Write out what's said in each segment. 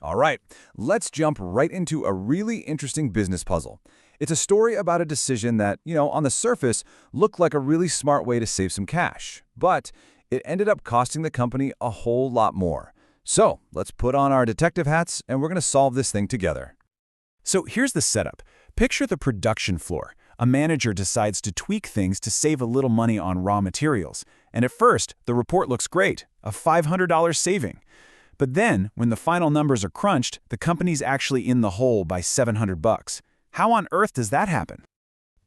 All right, let's jump right into a really interesting business puzzle. It's a story about a decision that, on the surface, looked like a really smart way to save some cash, but it ended up costing the company a whole lot more. So let's put on our detective hats and we're going to solve this thing together. So here's the setup. Picture the production floor. A manager decides to tweak things to save a little money on raw materials. And at first, the report looks great, a $500 saving. But then, when the final numbers are crunched, the company's actually in the hole by $700. How on earth does that happen?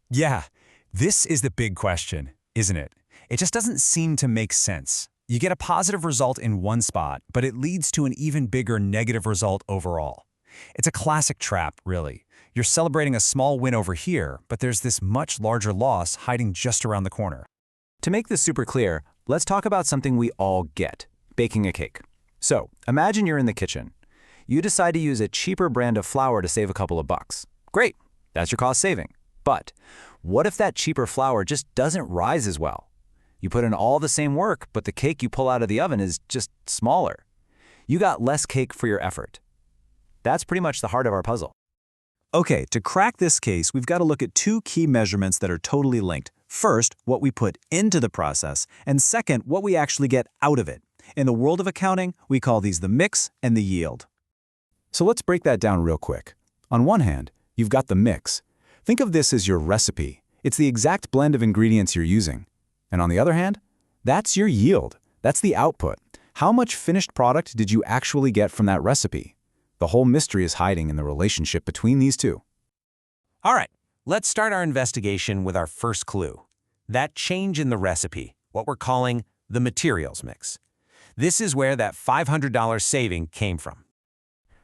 Yeah, this is the big question, isn't it? It just doesn't seem to make sense. You get a positive result in one spot, but it leads to an even bigger negative result overall. It's a classic trap, really. You're celebrating a small win over here, but there's this much larger loss hiding just around the corner. To make this super clear, let's talk about something we all get, baking a cake. So, imagine you're in the kitchen. You decide to use a cheaper brand of flour to save a couple of bucks. Great, that's your cost saving. But what if that cheaper flour just doesn't rise as well? You put in all the same work, but the cake you pull out of the oven is just smaller. You got less cake for your effort. That's pretty much the heart of our puzzle. Okay, to crack this case, we've got to look at two key measurements that are totally linked. First, what we put into the process, and second, what we actually get out of it. In the world of accounting, we call these the mix and the yield. So let's break that down real quick. On one hand, you've got the mix. Think of this as your recipe. It's the exact blend of ingredients you're using. And on the other hand, that's your yield. That's the output. How much finished product did you actually get from that recipe? The whole mystery is hiding in the relationship between these two. All right, let's start our investigation with our first clue. That change in the recipe, what we're calling the materials mix. This is where that $500 saving came from.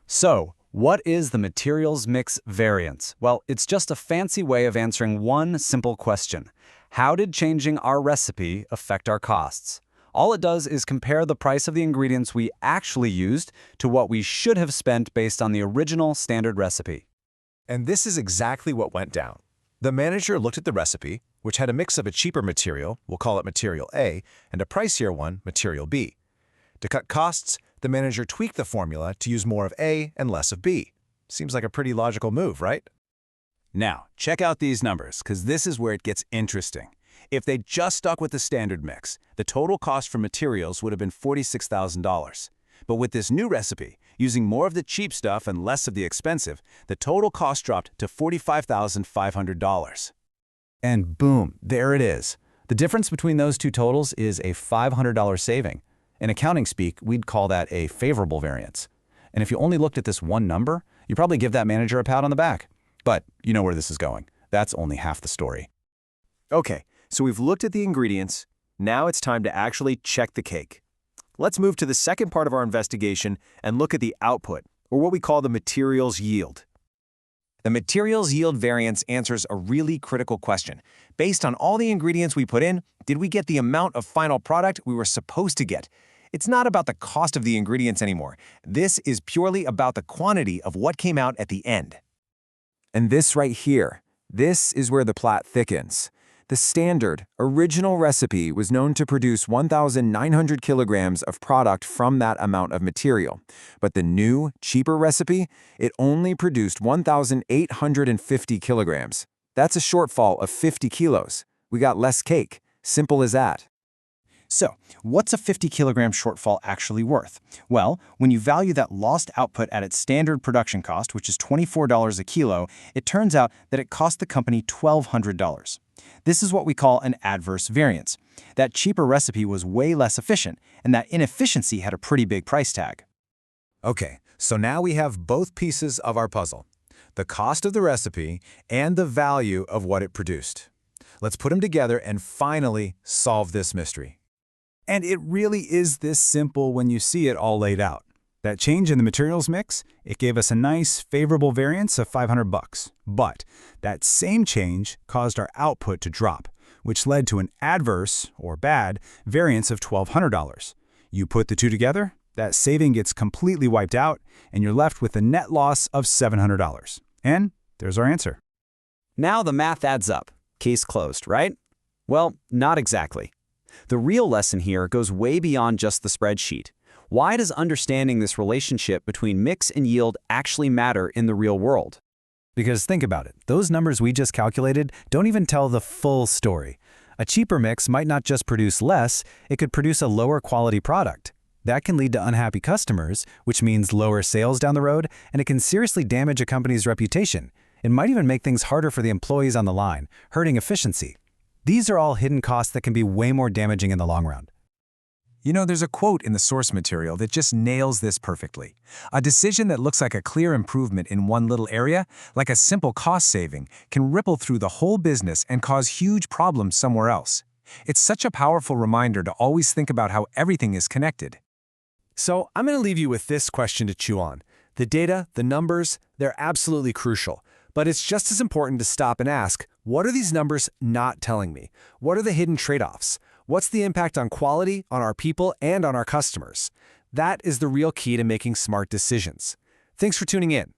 So, what is the materials mix variance? Well, it's just a fancy way of answering one simple question. How did changing our recipe affect our costs? All it does is compare the price of the ingredients we actually used to what we should have spent based on the original standard recipe. And this is exactly what went down. The manager looked at the recipe, which had a mix of a cheaper material, we'll call it material A, and a pricier one, material B. To cut costs, the manager tweaked the formula to use more of A and less of B. Seems like a pretty logical move, right? Now, check out these numbers, because this is where it gets interesting. If they just stuck with the standard mix, the total cost for materials would have been $46,000. But with this new recipe, using more of the cheap stuff and less of the expensive, the total cost dropped to $45,500. And boom, there it is. The difference between those two totals is a $500 saving. In accounting speak, we'd call that a favorable variance. And if you only looked at this one number, you'd probably give that manager a pat on the back. But you know where this is going. That's only half the story. Okay, so we've looked at the ingredients. Now it's time to actually check the cake. Let's move to the second part of our investigation and look at the output, or what we call the materials yield. The materials yield variance answers a really critical question. Based on all the ingredients we put in, did we get the amount of final product we were supposed to get? It's not about the cost of the ingredients anymore. This is purely about the quantity of what came out at the end. And this right here, this is where the plot thickens. The standard, original recipe was known to produce 1,900 kilograms of product from that amount of material. But the new, cheaper recipe, it only produced 1,850 kilograms. That's a shortfall of 50 kilos. We got less cake. Simple as that. So, what's a 50-kilogram shortfall actually worth? Well, when you value that lost output at its standard production cost, which is $24 a kilo, it turns out that it cost the company $1,200. This is what we call an adverse variance. That cheaper recipe was way less efficient, and that inefficiency had a pretty big price tag. Okay, so now we have both pieces of our puzzle. The cost of the recipe and the value of what it produced. Let's put them together and finally solve this mystery. And it really is this simple when you see it all laid out. That change in the materials mix, it gave us a nice, favorable variance of $500. But that same change caused our output to drop, which led to an adverse, or bad, variance of $1,200. You put the two together, that saving gets completely wiped out, and you're left with a net loss of $700. And there's our answer. Now the math adds up. Case closed, right? Well, not exactly. The real lesson here goes way beyond just the spreadsheet. Why does understanding this relationship between mix and yield actually matter in the real world? Because think about it, those numbers we just calculated don't even tell the full story. A cheaper mix might not just produce less, it could produce a lower quality product. That can lead to unhappy customers, which means lower sales down the road, and it can seriously damage a company's reputation. It might even make things harder for the employees on the line, hurting efficiency. These are all hidden costs that can be way more damaging in the long run. You know, there's a quote in the source material that just nails this perfectly. A decision that looks like a clear improvement in one little area, like a simple cost saving, can ripple through the whole business and cause huge problems somewhere else. It's such a powerful reminder to always think about how everything is connected. So I'm going to leave you with this question to chew on. The data, the numbers, they're absolutely crucial. But it's just as important to stop and ask, what are these numbers not telling me? What are the hidden trade-offs? What's the impact on quality, on our people, and on our customers? That is the real key to making smart decisions. Thanks for tuning in.